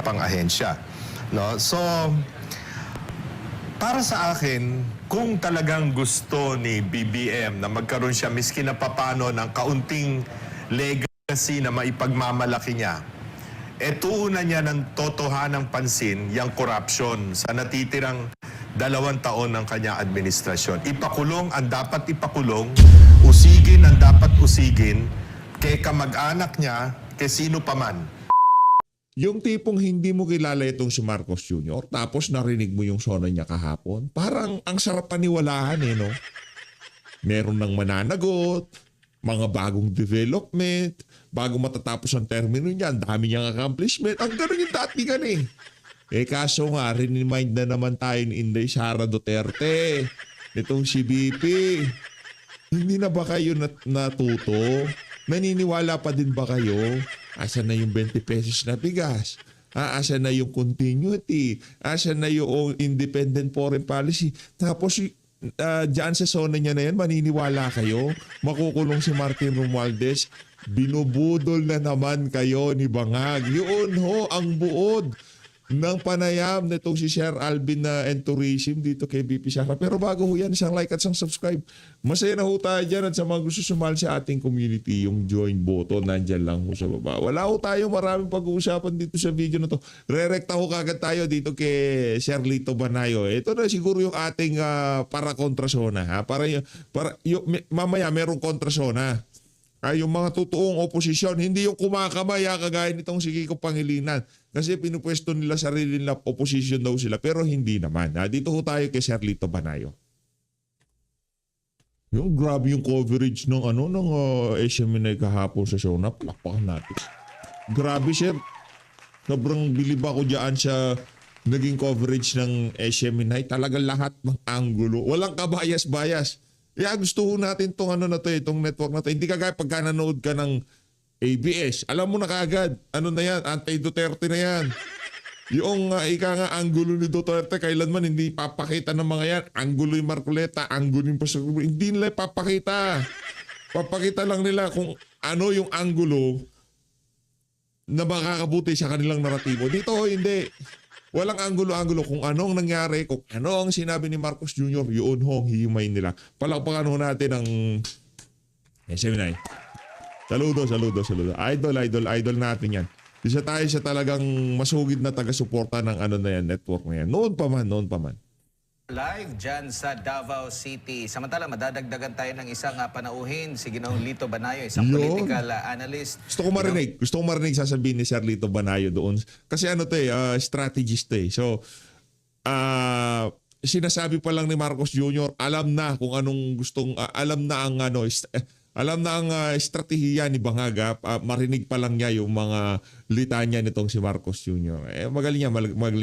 pang ahensya. No? So, para sa akin, kung talagang gusto ni BBM na magkaroon siya miski na papano ng kaunting legacy na maipagmamalaki niya, tuunan niya ng totohanang pansin yung corruption sa natitirang 2 taon ng kanyang administrasyon. Ipakulong ang dapat ipakulong, usigin ang dapat usigin, kay kamag-anak niya, kay sino paman. Yung tipong hindi mo kilala itong si Marcos Jr. tapos narinig mo yung sona niya kahapon. Parang ang sarap paniwalaan no? Meron ng mananagot, mga bagong development, bago matatapos ang termino niya, ang dami niyang accomplishment. Ang gano'n yung dati ka kaso nga, remind na naman tayo ni Inday Sara Duterte, itong si BP. Hindi na ba kayo natuto? Naniniwala pa din ba kayo? Asan na yung 20 pesos na bigas? Asan na yung continuity? Asan na yung independent foreign policy? Tapos dyan sa zona niya na yan, maniniwala kayo? Makukulong si Martin Romualdez? Binubudol na naman kayo ni Bangag. Yun ho, ang buod ng panayam nitong si Sir Alvin and Tourism dito kay BP Sara. Pero bago ho yan, isang like at isang subscribe. Masaya na ho tayo dyan at sa mga gusto sumali sa ating community, yung join button, nandyan lang ho sa baba. Wala ho tayo maraming pag-uusapan dito sa video na to. Re-recta ho kagad tayo dito kay Sir Lito Banayo. Ito na siguro yung ating para kontrasona. Mamaya merong kontrasona. Yung mga totoong oposisyon, hindi yung kumakamaya kagaya nitong si Kiko Pangilinan. Kasi pinupwesto nila sarili nila opposition daw sila, pero hindi naman. Dito ho tayo kay Sir Lito Banayo. Yung grabe yung coverage ng SMNI kahapon sa show, napalakpakan natin. Grabe, sir. Sobrang bilib ako dyan sa naging coverage ng SMNI. Talagang lahat ng angulo. Walang kabayas-bayas. Kaya gusto ho natin itong itong network na to. Hindi kagaya pagka nanood ka ng ABS. Alam mo na kagad, na yan, anti-Duterte na yan. Yung angulo ni Duterte, kailanman hindi papakita ng mga yan. Angulo yung Marcoleta, angulo yung Pastor. Hindi nila papakita. Papakita lang nila kung ano yung angulo na makakabuti sa kanilang naratibo. Dito hindi. Walang angulo-angulo kung anong nangyari, kung ano ang sinabi ni Marcos Jr., yun ho, hihimay nila. Palakpakan ho natin ang SMNI. Saludo. Idol natin yan. Isa tayo sa talagang masugid na taga-suporta ng network na yan. Noon pa man. Live dyan sa Davao City. Samantala, madadagdagan tayo ng isang panauhin, si Ginoong Lito Banayo, isang political analyst. Gusto ko marinig sasabihin ni Sir Lito Banayo doon. Kasi strategist So, sinasabi pa lang ni Marcos Jr., alam na kung anong gustong, alam na ang estratehiya ni Bangaga, marinig pa lang niya yung mga litanya nitong si Marcos Jr. Magaling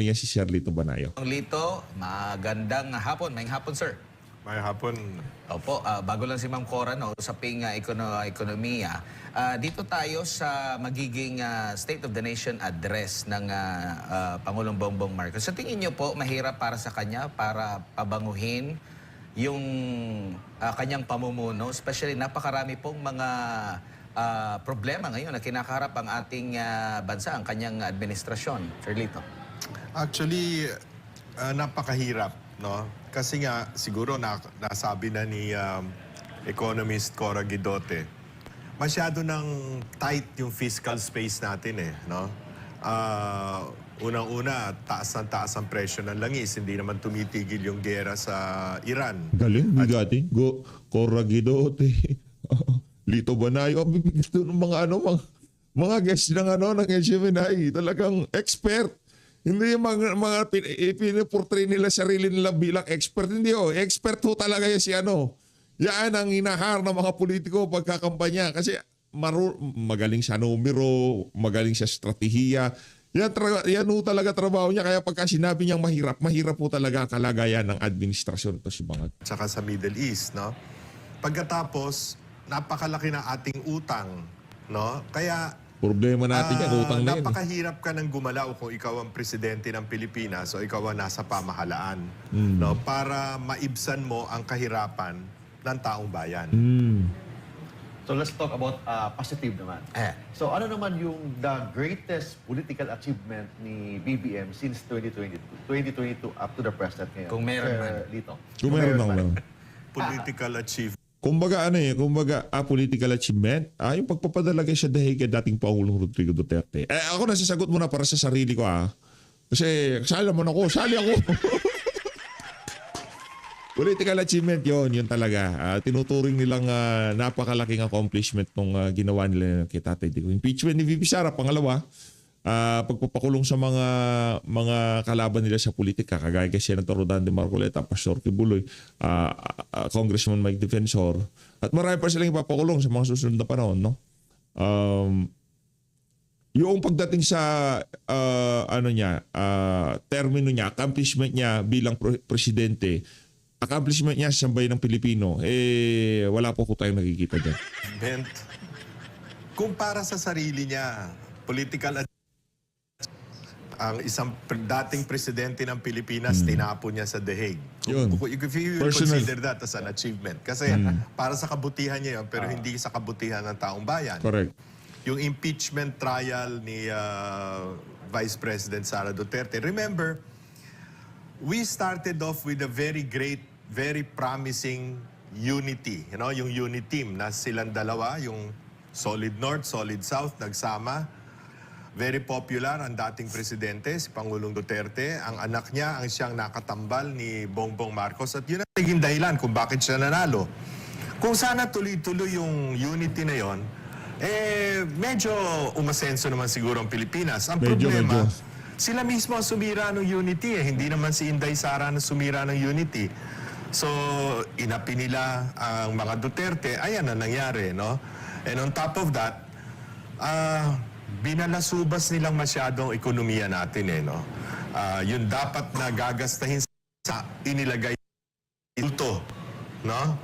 niya si Sir Lito Banayo. Lito, magandang hapon. Maying hapon, sir. May hapon. Opo, bago lang si Ma'am Cora, usaping ekonomiya. Dito tayo sa magiging State of the Nation address ng Pangulong Bongbong Marcos. Sa tingin niyo po, mahirap para sa kanya para pabanguhin yung kanyang pamumuno, especially napakarami pong mga problema ngayon na kinakaharap ang ating bansa, ang kanyang administrasyon. Sir Lito. Actually, napakahirap, no? Kasi nga, siguro nasabi na ni economist Cora Guidote, masyado ng tight yung fiscal space natin no? Unang-una, taas ang presyo ng langis. Hindi naman tumitigil yung gera sa Iran. Galing, bigati. Cora Guidote. Lito Banayo. Gusto ng mga guests ng SMNI. Talagang expert. Hindi yung mga piniportray nila sarili nila bilang expert. Hindi expert ho talaga yan si Yan ang hinahar ng mga politiko pagkakampanya. Kasi magaling sa numero, magaling sa strategiya. Yan ho talaga trabaho niya. Kaya pagka sinabi niyang mahirap po talaga kalagayan ng administrasyon ito si Bangag. Tsaka sa Middle East, no? Pagkatapos, napakalaki ng ating utang, no? Kaya problema natin yan, utang na yan. Napakahirap ka nang gumalaw kung ikaw ang presidente ng Pilipinas o ikaw ang nasa pamahalaan, no? Para maibsan mo ang kahirapan ng taong bayan. So let's talk about positive naman. So ano naman yung the greatest political achievement ni BBM since 2022 up to the present ngayon? Kung meron man. Dito. Kung meron lang. Political achievement. Kumbaga political achievement, yung pagpapadala kay sa dahig kay dating Pangulong Rodrigo Duterte. Ako nasasagot muna para sa sarili ko Kasi sali mo na ako, sali ako. Political achievement yun talaga. Tinuturing nilang napakalaking accomplishment nung ginawa nila kay Tatay Digong. Impeachment ni VP Sara, pangalawa, pagpapakulong sa mga kalaban nila sa politika, kagaya kay Senator Rodante Marcoleta, Pastor Kibuloy, Congressman Mike Defensor, at marami pa silang ipapakulong sa mga susunod na panahon, no? Yung pagdating sa termino niya, accomplishment niya bilang presidente, accomplishment niya sa bayan ng Pilipino, wala po ko tayong nakikita dyan. Kung para sa sarili niya, political ang isang dating presidente ng Pilipinas, tinapon niya sa dahig. Yun. If you Personal. consider that as an achievement. Kasi para sa kabutihan niya yun, pero hindi sa kabutihan ng taong bayan. Correct. Yung impeachment trial ni Vice President Sara Duterte. Remember, we started off with a very great, very promising unity. You know, yung unit team na silang dalawa, yung Solid North, Solid South, nagsama. Very popular ang dating presidente, si Pangulong Duterte. Ang anak niya ang siyang nakatambal ni Bongbong Marcos. At yun ang naging dahilan kung bakit siya nanalo. Kung sana tuloy-tuloy yung unity na yon, medyo umasenso naman siguro ang Pilipinas. Ang problema, sila mismo ang sumira ng unity. Hindi naman si Inday Sara na sumira ng unity. So, inapi nila ang mga Duterte. Ayan ang nangyari, no? And on top of that, binalasubas nilang masyadong ekonomiya natin, no? Yun dapat na gagastahin sa inilagay ito, no?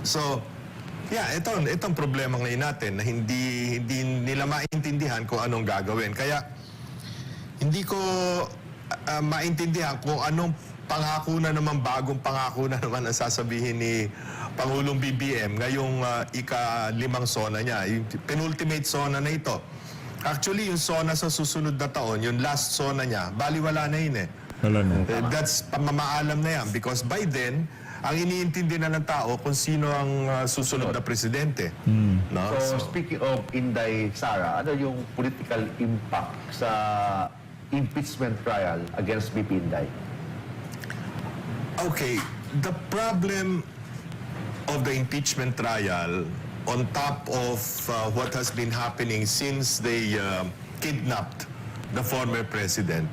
So, yeah, itong problema ngayon natin na hindi nila maintindihan kung anong gagawin. Kaya, hindi ko maintindihan kung anong pangako na naman, bagong pangako na naman ang sasabihin ni Pangulong BBM ngayong ika-5 SONA niya. Yung penultimate SONA na ito. Actually, yung SONA sa susunod na taon, yung last SONA niya, baliwala na yun Wala na. That's pamamaalam na yan because by then, ang iniintindi na ng tao kung sino ang susunod na presidente. No? So speaking of Inday Sara, ano yung political impact sa impeachment trial against BP Inday? Okay, the problem of the impeachment trial on top of what has been happening since they kidnapped the former president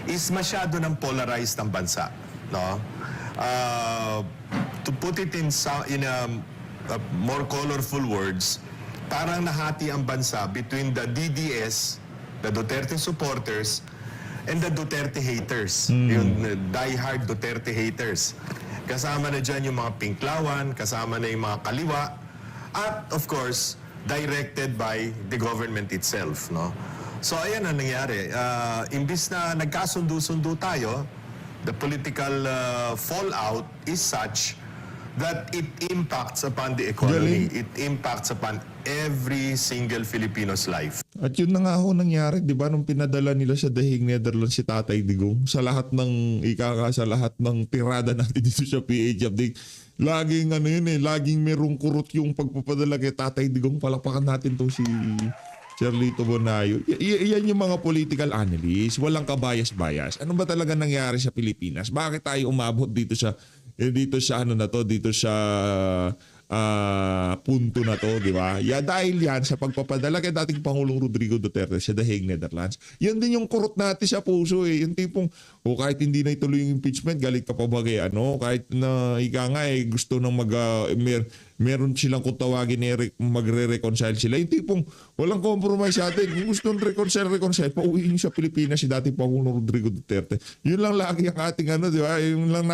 is masyado ng polarized ang bansa, no? To put it in more colorful words, parang nahati ang bansa between the DDS, the Duterte supporters, and the Duterte haters, yung die-hard Duterte haters. Kasama na dyan yung mga pinklawan, kasama na yung mga kaliwa, at of course, directed by the government itself, no? So ayan ang nangyari. Imbis na nagkasundo-sundo tayo, the political fallout is such that it impacts upon the economy. It impacts upon every single Filipino's life. At yun na nga ho nangyari, di ba, nung pinadala nila sa dahig Netherlands si Tatay Digong, sa lahat ng sa lahat ng tirada natin dito sa PH Update, laging laging merong kurot yung pagpapadala kay Tatay Digong. Palakpakan natin to si Charlito Bonayo. Yan yung mga political analysts, walang kabayas-bayas. Ano ba talaga nangyari sa Pilipinas? Bakit tayo umabot dito sa punto na to, di ba? Dahil yan sa pagpapadala kay dating Pangulong Rodrigo Duterte sa The Hague, Netherlands. Yan din yung kurot natin sa puso Yung tipong, kahit hindi na ituloy yung impeachment, galit ka pa ba kahit na gusto nang meron silang kung tawagin magre-reconcile sila. Yung tipong, walang compromise sa atin. Kung gusto nang reconcile, pauwiin sa Pilipinas si dating Pangulong Rodrigo Duterte. Yun lang lagi ang ating di ba? Yung lang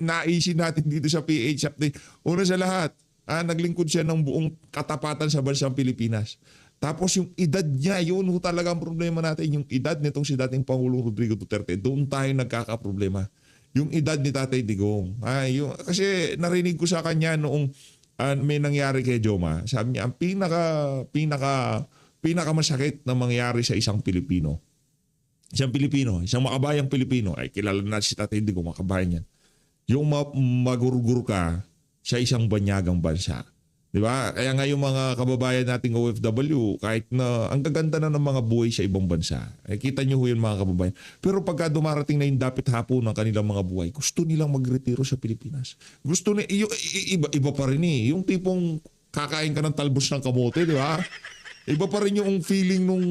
naisin natin dito sa PH Update. Una sa lahat, naglingkod siya ng buong katapatan sa bansang Pilipinas. Tapos yung edad niya, yun talaga ang problema natin. Yung edad nitong si dating Pangulong Rodrigo Duterte, doon tayo nagkakaproblema. Yung edad ni Tatay Digong. Kasi narinig ko sa kanya noong may nangyari kay Joma. Sabi niya, ang pinaka masakit na mangyari sa isang Pilipino. Isang makabayang Pilipino, ay kilala na si Tatay Digong, makabayan yan. Yung magurgur ka sa isang banyagang bansa. Di ba? Kaya nga yung mga kababayan nating OFW, kahit na ang gaganda na ng mga buhay sa ibang bansa, kita nyo ho yun mga kababayan. Pero pagka dumarating na yung dapit hapon ng kanilang mga buhay, gusto nilang magretiro sa Pilipinas. Gusto iba pa rin eh. Yung tipong kakain ka ng talbos ng kamote, di ba? Iba pa rin yung feeling nung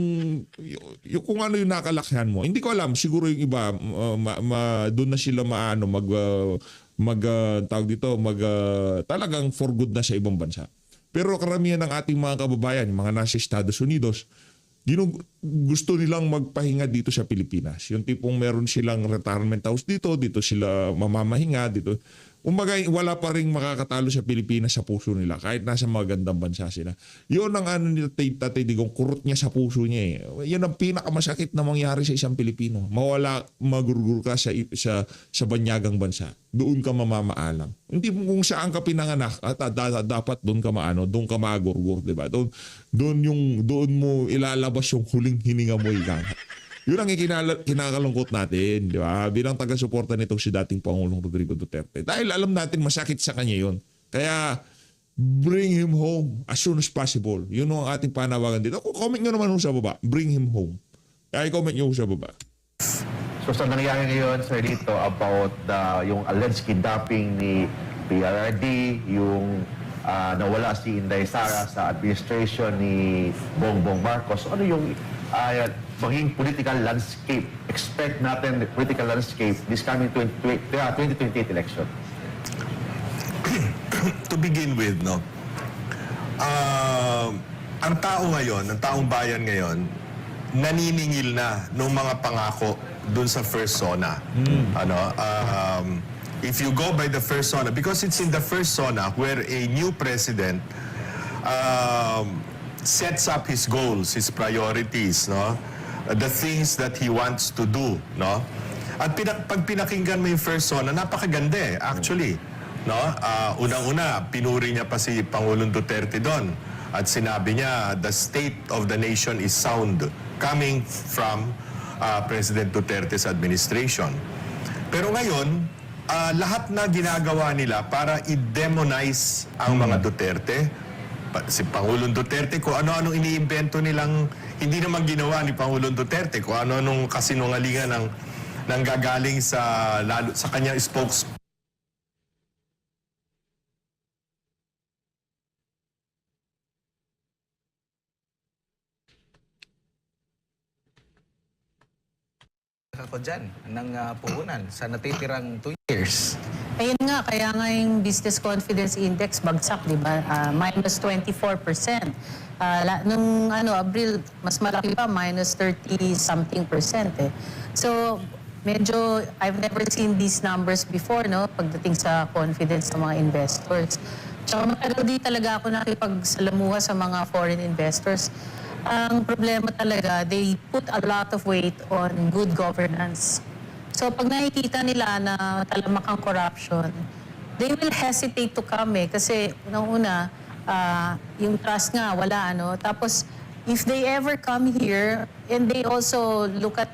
yung kung ano yung nakalakhan mo. Hindi ko alam, siguro yung iba doon na sila talagang for good na sa ibang bansa. Pero karamihan ng ating mga kababayan, yung mga nasa Estados Unidos, gusto nilang magpahinga dito sa Pilipinas. Yung tipong meron silang retirement house dito sila mamamahinga dito. Wala pa rin makakatalo sa Pilipinas sa puso nila kahit nasa magandang bansa sila. Yun ang ano ni Tatay Digong, kurot niya sa puso niya eh. Yan ang pinakamasakit na mangyari sa isang Pilipino. Magurgur ka sa banyagang bansa. Doon ka mamamaalam. Hindi kung saan ka pinanganak at dapat doon ka doon ka magurgur, di ba? Doon mo ilalabas yung huling hininga mo ikaw. Yun ang kinakalungkot natin, di ba? Bilang taga-suporta nitong si dating Pangulong Rodrigo Duterte. Dahil alam natin masakit sa kanya yun. Kaya bring him home as soon as possible. Yun ang ating panawagan dito. Comment nyo naman sa baba. Bring him home. Kaya comment nyo sa baba. So sa nangyayari ngayon, sir, dito about yung alleged kidnapping ni PRRD, yung nawala si Inday Sara sa administration ni Bongbong Marcos. Ano yung maging political landscape? Expect natin the political landscape this coming 2028 election. To begin with, no, ang tao ngayon, ang taong bayan ngayon, naniningil na ng mga pangako dun sa first zona. If you go by the first zona, because it's in the first zona where a new president sets up his goals, his priorities, no? The things that he wants to do, no? At pag pinakinggan mo yung first zona, napakaganda eh, actually. No? Unang-una, pinuri niya pa si Pangulong Duterte doon. At sinabi niya, the state of the nation is sound coming from President Duterte's administration. Pero ngayon, lahat na ginagawa nila para i-demonize ang mga Duterte. Si Pangulong Duterte, kung ano-anong iniimbento nilang hindi naman ginawa ni Pangulong Duterte, kung ano-anong kasinungalingan ng gagaling sa kanyang spokesperson. Ako dyan ng puhunan sa natitirang 2 years. Ayun nga, kaya nga yung Business Confidence Index bagsak, di ba? Minus 24%. Nung Abril, mas malaki pa, minus 30-something% eh. So, medyo, I've never seen these numbers before, no? Pagdating sa confidence ng mga investors. Tsaka matagal di talaga ako nakipagsalamuha sa mga foreign investors. Ang problema talaga, they put a lot of weight on good governance. So pag nakikita nila na talamak ang corruption, they will hesitate to come eh. Kasi unang-una, yung trust nga, wala ano. Tapos, if they ever come here, and they also look at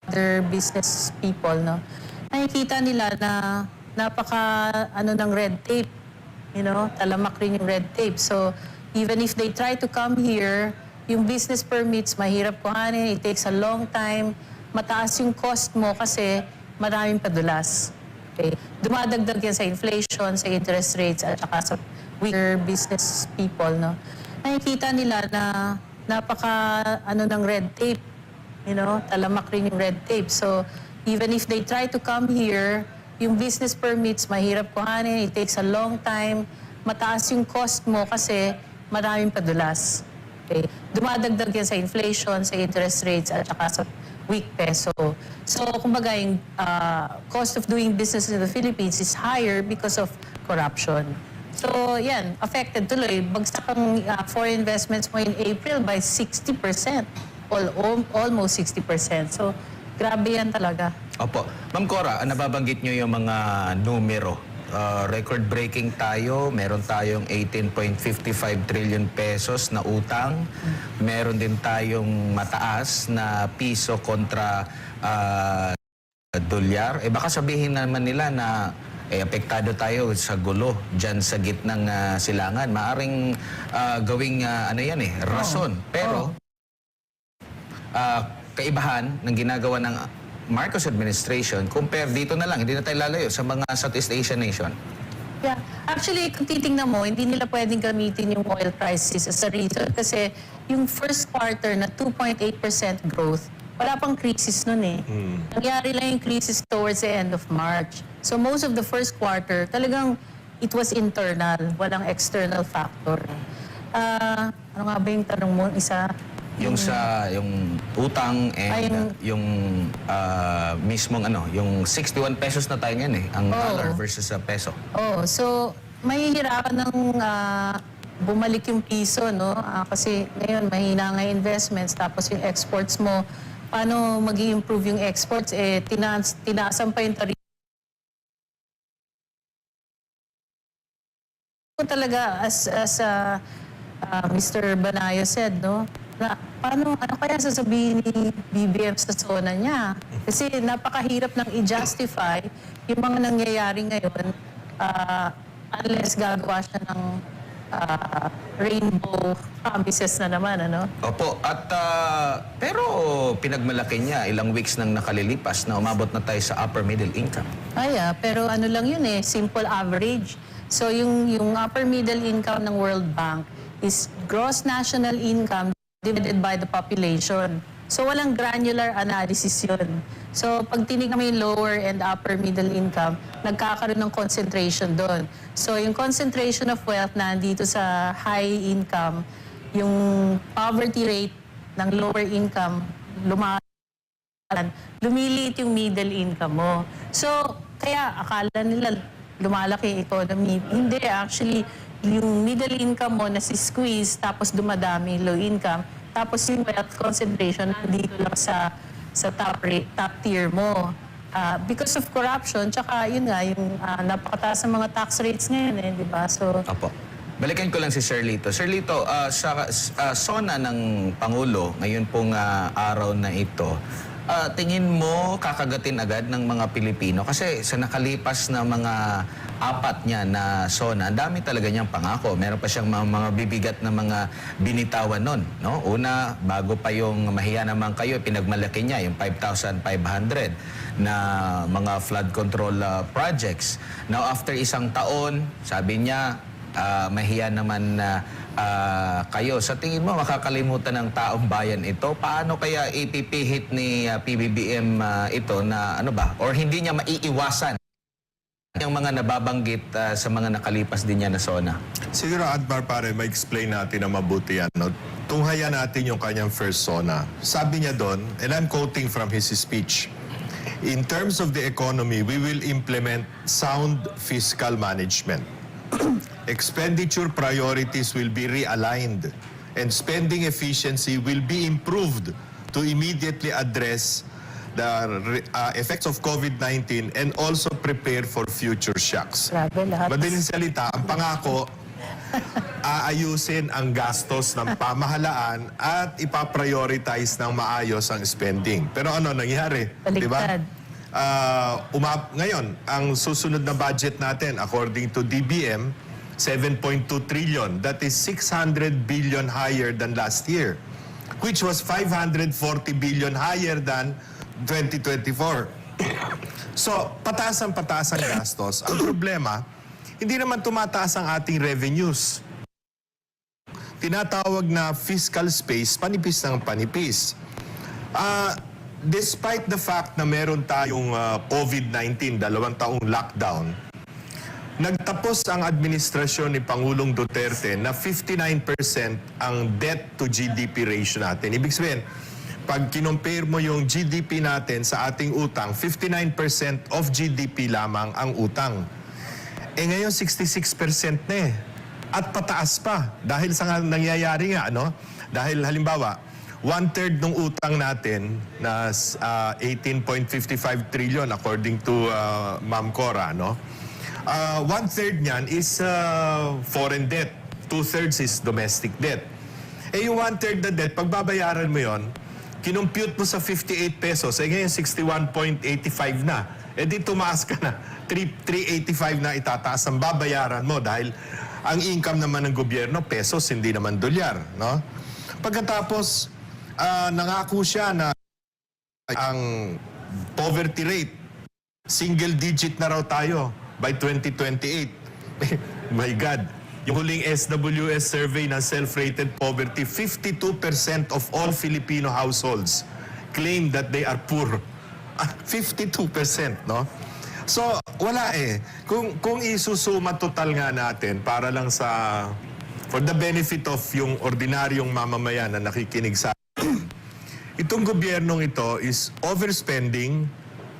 other business people, no? Nakikita nila na ng red tape. You know, talamak rin yung red tape. So, even if they try to come here, yung business permits, mahirap kuhanin, it takes a long time, mataas yung cost mo kasi maraming padulas. Okay? Dumadagdag yan sa inflation, sa interest rates, at saka sa weaker business people, no? Nakikita nila na ng red tape. You know, talamak rin yung red tape. So, even if they try to come here, yung business permits, mahirap kuhanin, it takes a long time, mataas yung cost mo kasi maraming padulas. Okay? Dumadagdag yan sa inflation, sa interest rates, at saka sa weak peso. So, kumbaga, yung cost of doing business in the Philippines is higher because of corruption. So, yan, affected tuloy. Bagsak ang foreign investments mo in April by 60%. Almost 60%. So, grabe yan talaga. Opo. Ma'am Cora, nababanggit nyo yung mga numero record-breaking tayo. Meron tayong 18.55 trillion pesos na utang. Meron din tayong mataas na piso kontra dolyar. Baka sabihin naman nila na apektado tayo sa gulo dyan sa gitnang silangan. Maaring gawing rason. Pero kaibahan ng ginagawa ng Marcos administration, compare dito na lang, hindi na tayo lalayo sa mga Southeast Asian nation. Yeah. Actually, kung titingnan mo, hindi nila pwedeng gamitin yung oil prices as a reason kasi yung first quarter na 2.8% growth, wala pang crisis nun eh. Nangyari lang yung crisis towards the end of March. So most of the first quarter, talagang it was internal, walang external factor. Ano nga ba yung tanong mo? Isa? Yung sa yung utang and yung mismong yung 61 pesos na tayo ngayon ang dollar versus sa peso. So mahihirapan ng bumalik yung piso, no? Kasi ngayon mahina nga yung investments, tapos yung exports mo, paano mag-i-improve yung exports? Tinaasan pa yung tarifa. Talaga, as Mr. Banayo said, no? Na ano kaya sasabihin ni BBM sa zona niya? Kasi napakahirap nang i-justify yung mga nangyayari ngayon unless gagawa siya ng rainbow promises na naman, ano? Opo, at pero pinagmalaki niya ilang weeks nang nakalilipas na umabot na tayo sa upper middle income. Pero ano lang yun simple average. So yung upper middle income ng World Bank is gross national income divided by the population. So walang granular analysis yun. So pag tinignan mo yung lower and upper middle income, nagkakaroon ng concentration doon. So yung concentration of wealth na nandito sa high income, yung poverty rate ng lower income, lumiliit yung middle income mo. So kaya akala nila lumalaki yung economy. Hindi, actually, yung middle income mo nasi-squeeze, tapos dumadami yung low income, tapos yung wealth concentration nandito lang sa top tier mo. Because of corruption, tsaka yun nga, yung napakataas ng mga tax rates ngayon, di ba? So, Opo. Balikan ko lang si Sir Lito. Sir Lito, sa SONA ng Pangulo, ngayon pong araw na ito, tingin mo kakagatin agad ng mga Pilipino? Kasi sa nakalipas na mga apat niya na SONA, ang dami talaga niyang pangako. Meron pa siyang mga bibigat na mga binitawan nun. No? Una, bago pa yung mahiya naman kayo, pinagmalaki niya yung 5,500 na mga flood control projects. Now, after isang taon, sabi niya, mahiya naman na kayo. Sa tingin mo, makakalimutan ng taong bayan ito? Paano kaya ipipihit ni PBBM ito na or hindi niya maiiwasan yung mga nababanggit sa mga nakalipas din niya na SONA? Siguro, Admar, pare, ma-explain natin na mabuti yan. No? Tunghayan natin yung kanyang first SONA. Sabi niya doon, and I'm quoting from his speech, "In terms of the economy, we will implement sound fiscal management. Expenditure priorities will be realigned and spending efficiency will be improved to immediately address the effects of COVID-19 and also prepare for future shocks." grabe lahat. Madaling salita, ang pangako, aayusin ang gastos ng pamahalaan at ipaprioritize ng maayos ang spending. Pero ano nangyari? Baliktad. Ngayon, ang susunod na budget natin, according to DBM, 7.2 trillion. That is 600 billion higher than last year, which was 540 billion higher than 2024. So, pataas ang gastos. Ang problema, hindi naman tumataas ang ating revenues. Tinatawag na fiscal space, panipis ng panipis. Despite the fact na meron tayong COVID-19, 2 taong lockdown, nagtapos ang administrasyon ni Pangulong Duterte na 59% ang debt to GDP ratio natin. Ibig sabihin, pag kinompare mo yung GDP natin sa ating utang, 59% of GDP lamang ang utang. Ngayon 66% na At pataas pa dahil sa nangyayari nga, no? Dahil halimbawa, 1/3 ng utang natin na 18.55 trillion according to Ma'am Cora, no? 1/3 niyan is foreign debt. 2/3 is domestic debt. Eh yung 1/3 na debt, pag babayaran mo yon, kinumpute mo sa 58 pesos, eh ngayon 61.85 na. Eh di tumaas ka na. 385 na itataas ang babayaran mo dahil ang income naman ng gobyerno, pesos, hindi naman dolyar. No? Pagkatapos, nangako siya na ang poverty rate, single digit na raw tayo by 2028. My God. Yung huling SWS survey ng self-rated poverty, 52% of all Filipino households claim that they are poor. 52%, no? So, wala eh. Kung isusuma total nga natin para lang sa for the benefit of yung ordinaryong mamamayan na nakikinig sa itong gobyernong ito is overspending,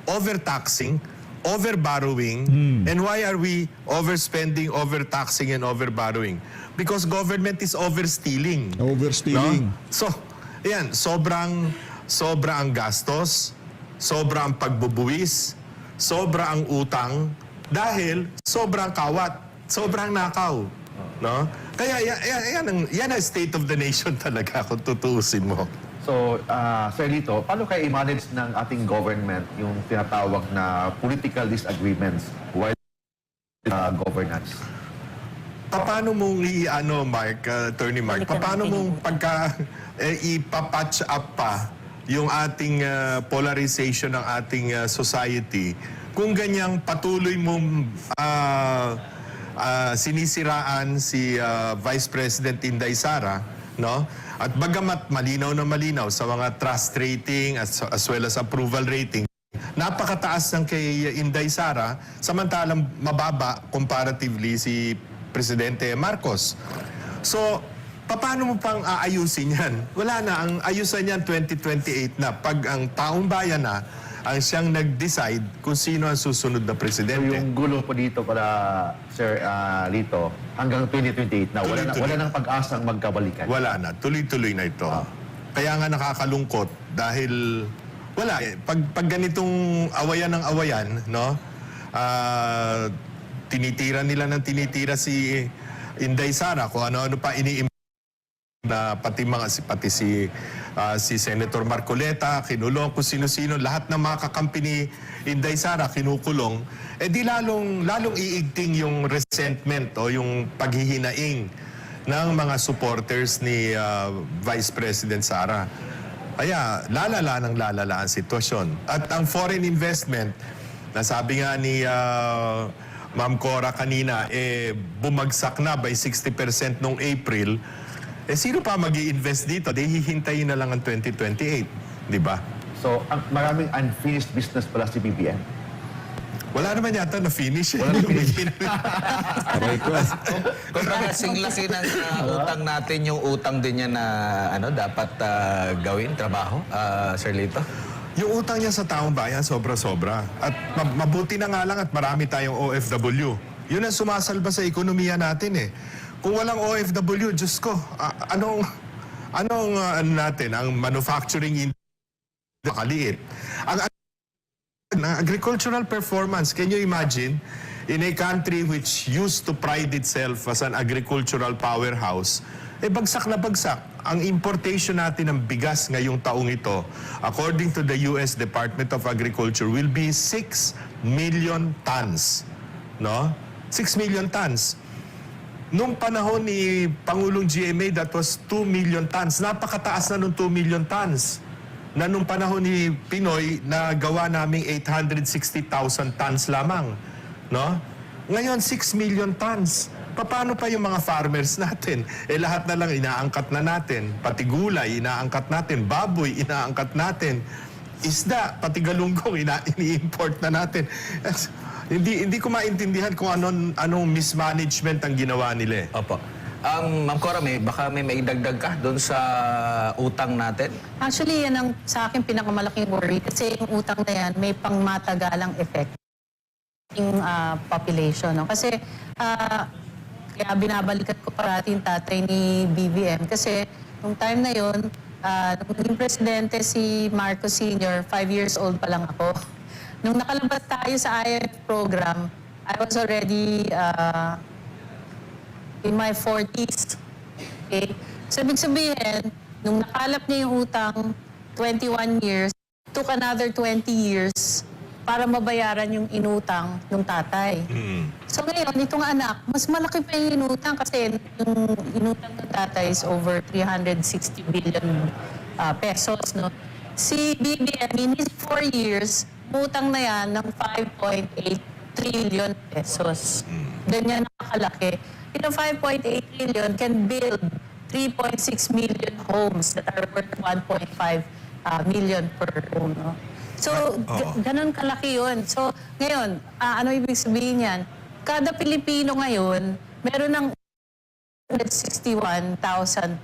overtaxing, overborrowing. And why are we overspending, overtaxing, and overborrowing? Because government is overstealing. Overstealing. No? So, ayan, sobra ang gastos, sobra ang pagbubuwis, sobra ang utang, dahil sobrang kawat, sobrang nakaw. No? Kaya yan ang state of the nation talaga kung tutuusin mo. So, Sir Lito, paano kayo i-manage ng ating government yung tinatawag na political disagreements while governance? Paano mong Attorney Mark, paano mong ipapatch up pa yung ating polarization ng ating society kung ganyang patuloy mong sinisiraan si Vice President Inday Sara, no? At bagamat malinaw na malinaw sa mga trust rating as well as approval rating, napakataas ng kay Inday Sara, samantalang mababa comparatively si Presidente Marcos. So, paano mo pang aayusin yan? Wala na, ang ayusan yan 2028 na pag ang taong bayan na ang siyang nag-decide kung sino ang susunod na So, presidente. yung gulo po dito para Sir Lito, hanggang 2028 na, wala nang pag-asang magkabalikan. Wala na, tuloy-tuloy na ito. Kaya nga nakakalungkot dahil wala eh. Pag ganitong awayan ng awayan, no? Tinitira nila ng tinitira si Inday Sara kung ano-ano pa na pati si Senator Marcoleta, kinulong, kung sino-sino, lahat ng mga kakampi ni Inday Sara kinukulong, eh di lalong iigting yung resentment o yung paghihinaing ng mga supporters ni Vice President Sara. Kaya lalala ang sitwasyon. At ang foreign investment, nasabi nga ni Ma'am Cora kanina, bumagsak na by 60% noong April. Sino pa mag-i-invest dito? Hihintayin na lang ang 2028, di ba? So, maraming unfinished business pala si BBM. Wala naman yata na-finish. Wala na-finish. Aray ko. Kung kasing laki ng utang natin, yung utang din niya na dapat gawin, trabaho, Sir Lito? Yung utang niya sa taong bayan, sobra-sobra. At mabuti na nga lang at marami tayong OFW. Yun ang sumasalba sa ekonomiya natin eh. Kung walang OFW, Diyos ko, anong natin, ang manufacturing makaliit. Ang agricultural performance, can you imagine, in a country which used to pride itself as an agricultural powerhouse, bagsak na bagsak. Ang importation natin ng bigas ngayong taong ito, according to the US Department of Agriculture, will be 6 million tons. No? 6 million tons. Nung panahon ni Pangulong GMA, that was 2 million tons. Napakataas na nung 2 million tons. Na nung panahon ni Pinoy, nagawa naming 860,000 tons lamang. No? Ngayon, 6 million tons. Paano pa yung mga farmers natin? Lahat na lang inaangkat na natin. Pati gulay, inaangkat natin. Baboy, inaangkat natin. Isda, pati galunggong, ini-import na natin. Hindi ko maintindihan kung anong mismanagement ang ginawa nila. Opo. Ma'am Cora, baka may maidagdag ka doon sa utang natin? Actually, yan ang sa akin pinakamalaking worry kasi yung utang na yan may pangmatagalang effect yung population. No? Kasi kaya binabalikat ko parati yung tatay ni BBM kasi nung time na yun, nung naging presidente si Marcos Sr., 5 years old pa lang ako. Nung nakalabas tayo sa IMF program, I was already in my 40s. Okay? So, ibig sabihin, nung nakalap niya yung utang, 21 years, took another 20 years para mabayaran yung inutang ng tatay. So ngayon, itong anak, mas malaki pa yung inutang kasi yung inutang ng tatay is over 360 billion pesos. No? Si BBM, in his 4 years, utang na yan ng 5.8 trillion pesos. Ganyan nakalaki. Ito 5.8 trillion can build 3.6 million homes that are worth 1.5 million per home. No? So, ganun kalaki yun. So, ngayon, ano ibig sabihin yan? Kada Pilipino ngayon, meron ng 161,000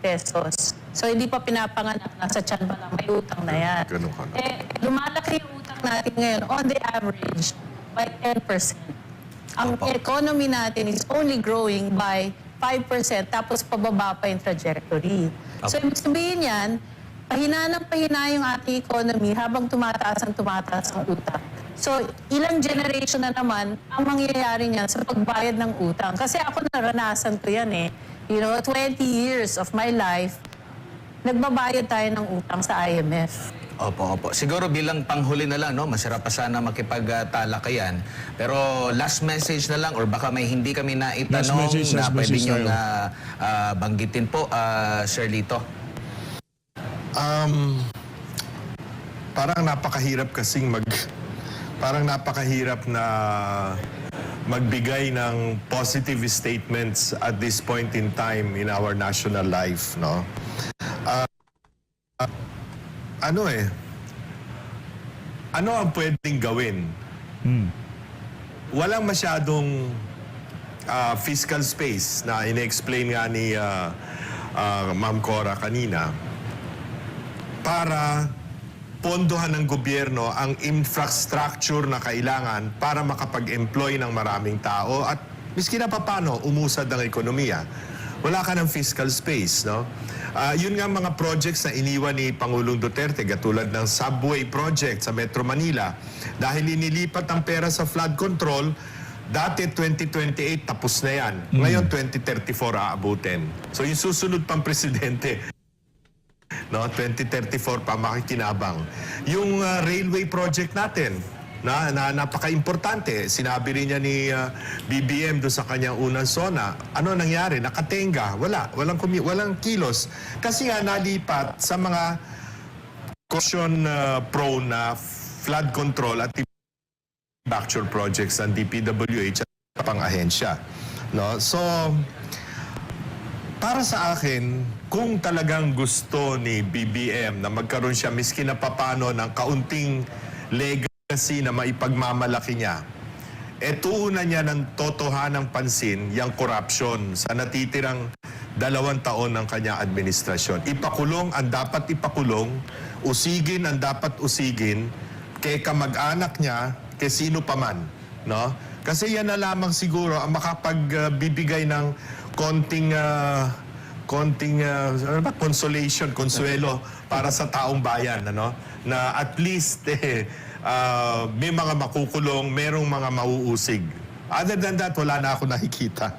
pesos. So, hindi pa pinapanganak, nasa tiyan pa lang may utang na yan. Ganun ka na. Lumalaki yung utang natin ngayon, on the average, by 10%. Ang economy natin is only growing by 5%, tapos pababa pa yung trajectory. So, ibig sabihin yan, pahina ng pahina yung ating economy habang tumataas ang utang. So, ilang generation na naman ang mangyayari niyan sa pagbayad ng utang. Kasi ako naranasan ko yan eh. You know, 20 years of my life, nagbabayad tayo ng utang sa IMF. Opo. Siguro bilang panghuli na lang, no? Masarap pa sana makipagtalakayan. Pero last message na lang or baka may hindi kami naitanong na pwede niyong banggitin po, Sir Lito. Parang napakahirap na magbigay ng positive statements at this point in time in our national life, no? Ano ang pwedeng gawin? Walang masyadong fiscal space na ine-explain nga ni Ma'am Cora kanina para pondohan ng gobyerno ang infrastructure na kailangan para makapag-employ ng maraming tao at miski na papano umusad ang ekonomiya. Wala ka ng fiscal space, no? Yun nga mga projects na iniwan ni Pangulong Duterte, katulad ng subway project sa Metro Manila. Dahil inilipat ang pera sa flood control, dati 2028 tapos na yan. Ngayon 2034 aabutin. So yung susunod pang presidente, no, 2034 pa makikinabang. Yung railway project natin, na napaka-importante. Sinabi rin niya ni BBM doon sa kanyang unang zona. Ano nangyari? Nakatenga. Walang kilos. Kasi nga nalipat sa mga corruption prone na flood control at infrastructure projects ng DPWH at pang ahensya. No? So, para sa akin, kung talagang gusto ni BBM na magkaroon siya miski na papano ng kaunting legacy na maipagmamalaki niya, tuunan niya ng totohanang pansin yung corruption sa natitirang 2 taon ng kanyang administrasyon. Ipakulong ang dapat ipakulong, usigin ang dapat usigin, kay kamag-anak niya, kay sino pa man. No? Kasi yan na lamang siguro ang makapagbibigay ng konting consolation, consuelo para sa taong bayan, ano? Na at least may mga makukulong, merong mga mauusig. Other than that, wala na ako nakikita.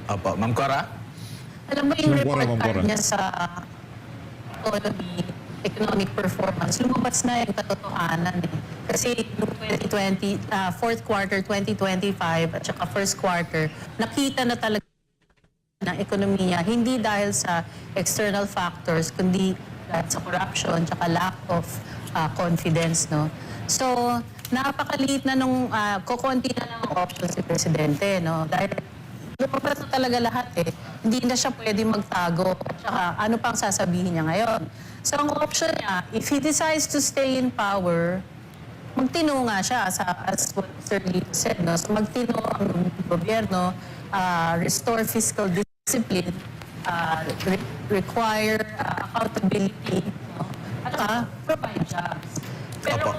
Opo, Ma'am Cora? Alam mo yung Ma'am Cora, report Ma'am Cora. card niya sa economic performance, lumabas na yung katotohanan eh. Kasi noong 2020, fourth quarter 2025 at saka first quarter, nakita na talaga ng ekonomiya, hindi dahil sa external factors, kundi dahil sa corruption, tsaka lack of confidence, no? So, napakaliit na nung kukunti na ng option si Presidente, no? Dahil lumabas na talaga lahat eh. Hindi na siya pwede magtago. At saka, ano pang sasabihin niya ngayon? So, ang option niya, if he decides to stay in power, magtino nga siya, as what Sir Lito said, no? So, magtino ang gobyerno, restore fiscal discipline, require accountability, no? At saka, provide jobs. Pero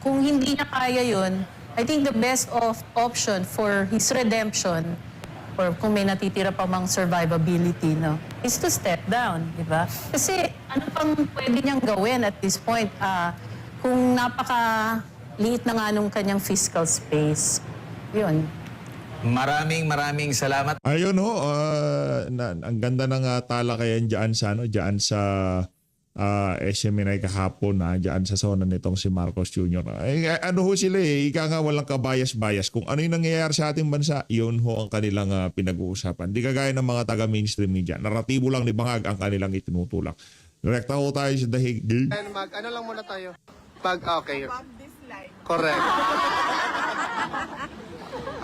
kung hindi niya kaya yun, I think the best option for his redemption, or kung may natitira pa mang survivability, no, is to step down, di ba? Kasi ano pang pwede niyang gawin at this point, kung napakaliit na nga nung kanyang fiscal space. Yun. Maraming salamat. Ayun ho, ang ganda ng talakayan diyan sa SMNI kahapon diyan sa zona nitong si Marcos Jr. Ano ho sila ika nga walang kabayas-bayas. Kung ano yung nangyayari sa ating bansa, yun ho ang kanilang pinag-uusapan. Di kagaya ng mga taga-mainstream media. Naratibo lang ni Bangag ang kanilang itinutulak. Direkta ho tayo sa dahig. Ano lang muna tayo? Okay. Correct.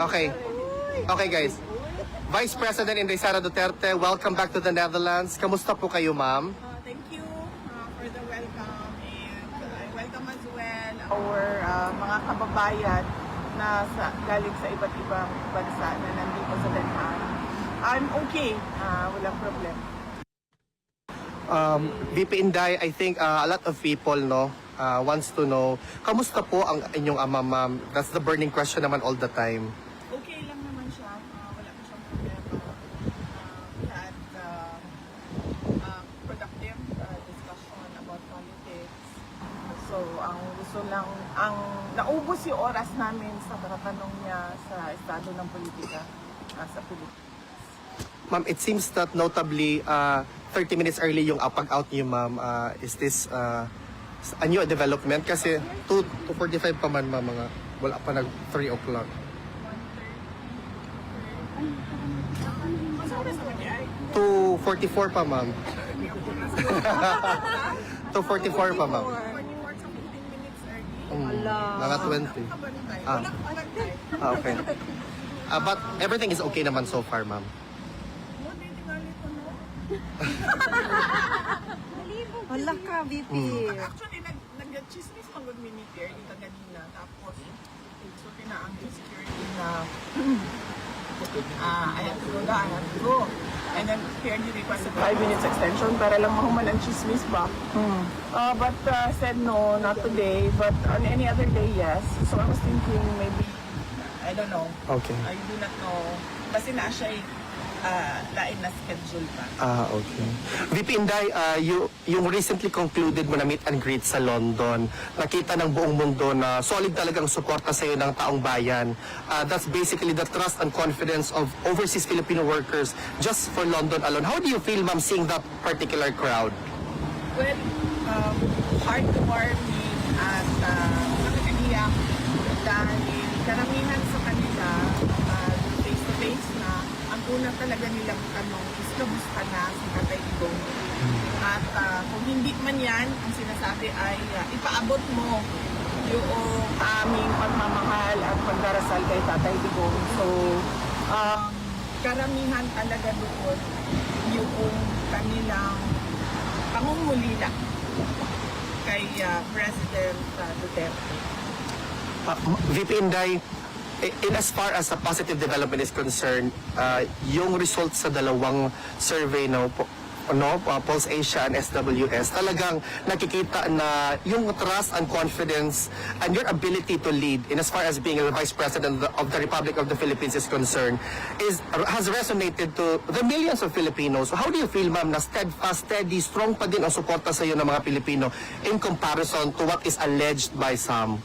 Okay guys. Vice President Inday Sara Duterte, welcome back to the Netherlands. Kamusta po kayo, ma'am? Thank you for the welcome, and I welcome as well our mga kababayan na galing sa iba't ibang bansa na nandito sa Den Haag. I'm okay, walang problem. VP Inday, I think a lot of people wants to know, kamusta po ang inyong ama, ma'am? That's the burning question naman all the time. Okay lang naman siya, wala pa siyang problema. We had productive discussion about politics. So, ang gusto lang, naubos yung oras namin sa tatanong niya sa estado ng politika sa Pilipinas. Ma'am, it seems that notably 30 minutes early yung pag-out niyo, ma'am. Is this a new development? Kasi 2:45 pa man, ma'am, wala pa nag 3 o'clock. 2:44 pa, ma'am. 2:44 pa, ma'am. Mga 20. Okay. But everything is okay naman so far, ma'am. Wala ka, VP. Actually, nag-chismis pang mag-miniter dito kanina. Tapos, so ang security na I have to go down, I have to go. And then, Pierre requested 5 minutes extension para lang mahuman ang chismis ba. But said no, not today. But on any other day, yes. So I was thinking maybe, I don't know. Okay. I do not know. Kasi na siya lain na schedule pa. Okay. VP Inday, yung recently concluded mo na meet and greet sa London, nakita ng buong mundo na solid talagang suporta sa iyo ng taong bayan. That's basically the trust and confidence of overseas Filipino workers just for London alone. How do you feel, ma'am, seeing that particular crowd? Well, heartwarming at nakakahiyak dahil karamihan sa kanila face-to-face na ang una talaga nilang tanong is kamusta na si Tatay Digong. At kung hindi man yan, ang sinasabi ay ipaabot mo yung aming pagmamahal at pagdarasal kay Tatay Digong. So, karamihan talaga doon yung kanilang pangungulila kay President Duterte. VP Inday, in as far as a positive development is concerned, yung results sa dalawang survey Pulse Asia and SWS, talagang nakikita na yung trust and confidence and your ability to lead in as far as being the Vice President of the Republic of the Philippines is concerned has resonated to the millions of Filipinos. So how do you feel, ma'am, na steadfast, steady, strong pa din ang suporta sa iyo ng mga Pilipino in comparison to what is alleged by some?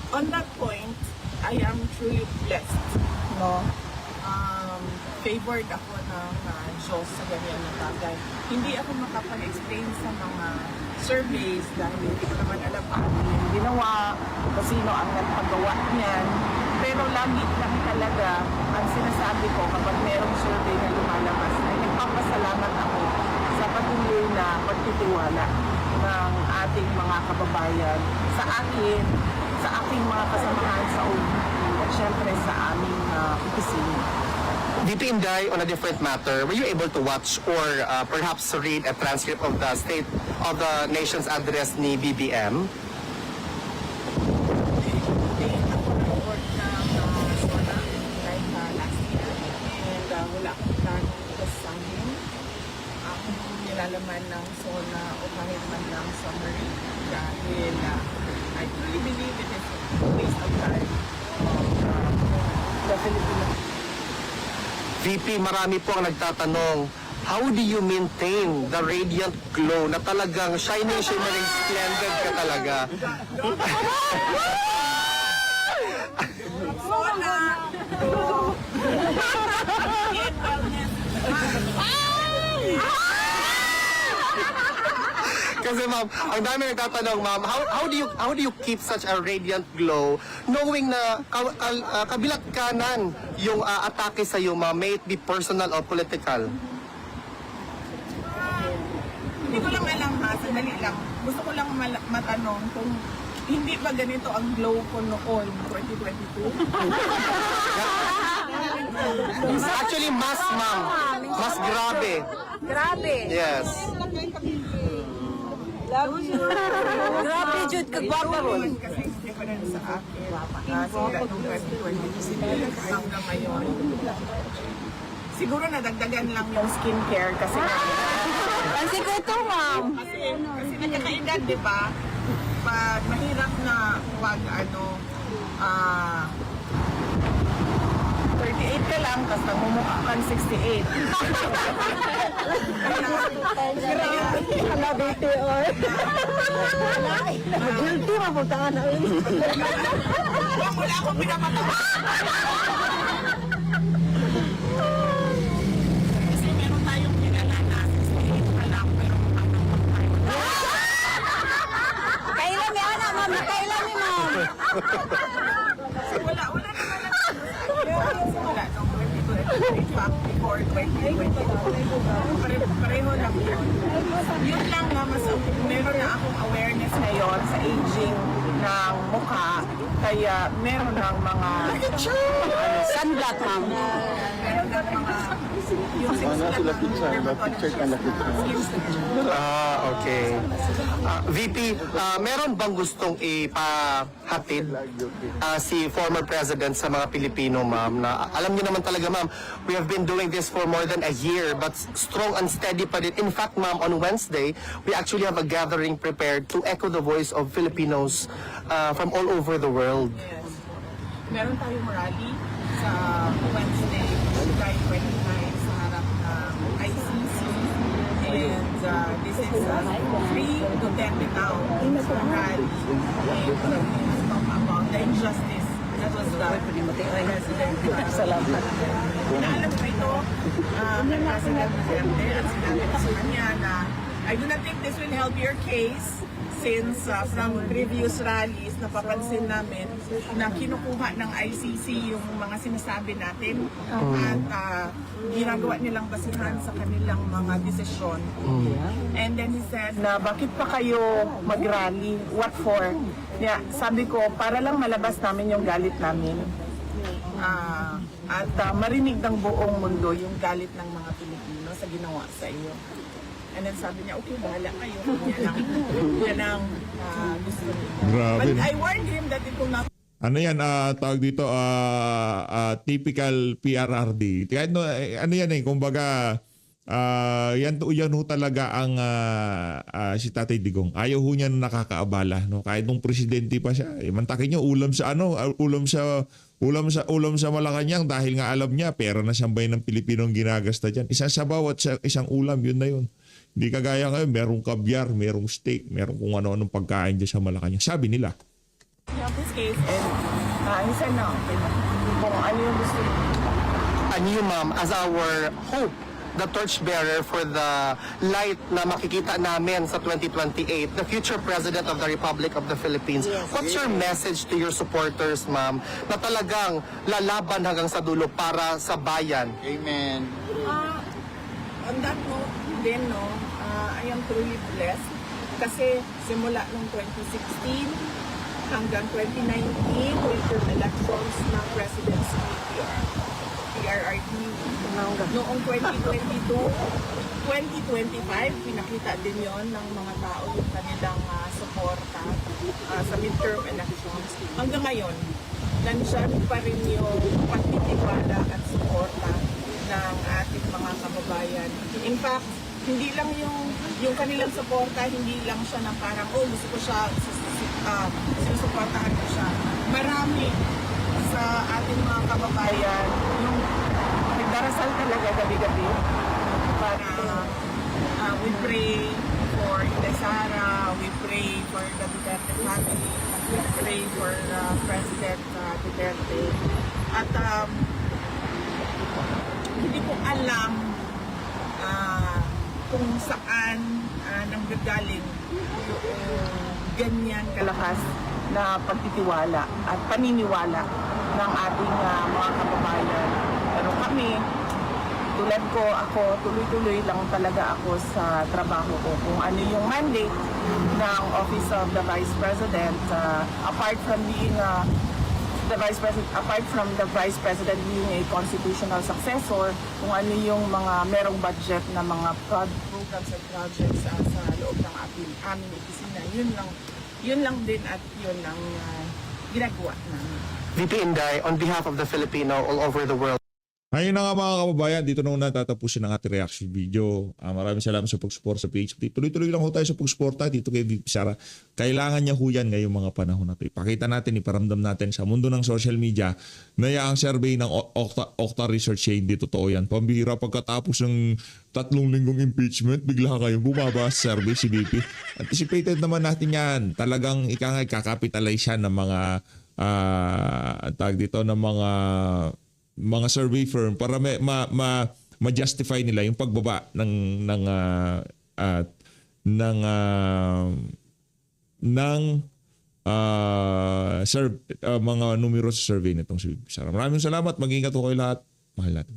On that point, I am truly blessed. No? Favored ako ng Diyos sa ganyan na bagay. Hindi ako makapag-explain sa mga surveys dahil hindi ko naman alam paano yung ginawa, o sino ang nagpagawa niyan. Pero lagi lang talaga ang sinasabi ko kapag merong survey na lumalabas ay nagpapasalamat ako sa patuloy na pagtitiwala ng ating mga kababayan sa akin, sa aking mga kasamahan sa OVP at syempre sa aming opisina. VP Inday, on a different matter, were you able to watch or perhaps read a transcript of the State of the Nation's address ni BBM? Hindi ako nag-work ng SONA like last year and wala akong planong sa amin. Ako nilalaman ng SONA o kahit man lang summary dahil I truly believe it is a waste of time of the Filipino. VP, marami po ang nagtatanong, how do you maintain the radiant glow na talagang shining, shimmering, splendid ka talaga? Sona, go. And wellness. Kasi ma'am, ang dami nagtatanong ma'am, how do you keep such a radiant glow knowing na kabilat kanan yung atake sa iyo ma'am, may it be personal or political? Hindi ko lang alam ha, sandali lang. Gusto ko lang matanong kung hindi ba ganito ang glow ko noon, 2022? Actually, mas ma'am, mas grabe. Grabe. Yes. Grabe, Jude, kagwapa ron. Kasi different sa akin. Simula nung 2022 hanggang ngayon. Siguro nadagdagan lang yung skincare kasi Ang sikuto, ma'am. kasi nagkakaedad, di ba? Pag mahirap na pag 38 ka lang, tapos namumukha kang 68. Hala, BT, or? Guilty, mapuntaan na rin. Wala akong pinapatawa. Kasi meron tayong kilala na 68 ka lang, pero Kailan yan, ma'am? Kailan ni ma'am? wala naman lang. Simula nung 2022, in fact, before 2022, pareho lang yun. Yun lang na mas meron na akong awareness ngayon sa aging ng mukha. Kaya meron ng mga Sunblock, ma'am. meron ng mga yung Okay. VP, meron bang gustong ipahatid si former president sa mga Pilipino, ma'am? Na alam niyo naman talaga, ma'am, we have been doing this for more than a year, but strong and steady pa din. In fact, ma'am, on Wednesday, we actually have a gathering prepared to echo the voice of Filipinos from all over the world. meron tayong rally sa Wednesday, July 29 sa harap ng ICC. And this is free to tend it out rally. And we talk about the injustice that was done to President Salamat. Inaalam ko ito ng President Duterte at sinabi ko sa kanya na I do not think this will help your case since from previous rallies napapansin namin na kinukuha ng ICC yung mga sinasabi natin at ginagawa nilang basihan sa kanilang mga desisyon. And then he said na bakit pa kayo mag-rally? What for? Yeah, sabi ko, para lang malabas namin yung galit namin. At marinig ng buong mundo yung galit ng mga Pilipino sa ginawa sa iyo. And then sabi niya, okay, bahala kayo. Yan ang gusto niya. Grabe, But no? I warned him that it will not Ano yan, tawag dito, typical PRRD. Kahit ano yan kumbaga, yan ho talaga ang si Tatay Digong. Ayaw ho niya na nakakaabala. No? Kahit nung presidente pa siya, mantakin niyo, ulam sa Malacanang dahil nga alam niya, pera na sambay ng Pilipinong ginagasta dyan. Isang sabaw at isang ulam, yun na yun. Hindi kagaya ngayon, merong kabyar, merong steak, merong kung ano-anong pagkain dyan sa Malacanang. Sabi nila. have this case and he said no. Kung ano yung gusto niya. And you, ma'am, as our hope, the torchbearer for the light na makikita namin sa 2028, the future President of the Republic of the Philippines. What's your message to your supporters, ma'am, na talagang lalaban hanggang sa dulo para sa bayan? Amen. On that note, then I am truly blessed kasi simula nung 2016 hanggang 2019, midterm elections ng President's PRRD. Noong 2022, 2025, pinakita din yon ng mga tao yung kanilang suporta sa midterm elections. Hanggang ngayon, nandyan pa rin yung pagtitiwala at suporta ng ating mga kababayan. In fact, hindi lang yung kanilang suporta, hindi lang siya na parang, gusto ko siya, sinusuportahan ko siya. Marami sa ating mga kababayan, yung nagdarasal talaga gabi-gabi para we pray for Inday Sara, we pray for the Duterte family. We pray for President Duterte. At hindi ko alam kung saan nanggagaling yung ganyan kalakas na pagtitiwala at paniniwala ng ating mga kababayan. Pero kami, tulad ko, ako, tuloy-tuloy lang talaga ako sa trabaho ko. Kung ano yung mandate ng Office of the Vice President, apart from being the Vice President being a constitutional successor, kung ano yung mga merong budget na mga programs and projects sa loob ng aming opisina, yun lang din at yun ang ginagawa namin. VP Inday, on behalf of the Filipino all over the world, Ayun na nga mga kababayan, dito na muna tatapusin ang ating reaction video. Maraming salamat sa pag-support sa PHP. Tuloy-tuloy lang ho tayo sa pag-suporta dito kay VP Sara. Kailangan niya ho yan ngayong mga panahon na ito. Ipakita natin, iparamdam natin sa mundo ng social media na ang survey ng Okta Research hindi totoo yan. Pambihira pagkatapos ng 3 linggong impeachment, bigla kayong bumaba sa survey si VP. Anticipated naman natin yan. Talagang ikakapitalize yan ng mga tag dito ng mga survey firm para ma-justify nila yung pagbaba ng mga numero sa survey nitong si Sara. Maraming salamat. Mag-ingat po kayo lahat. Mahal natin.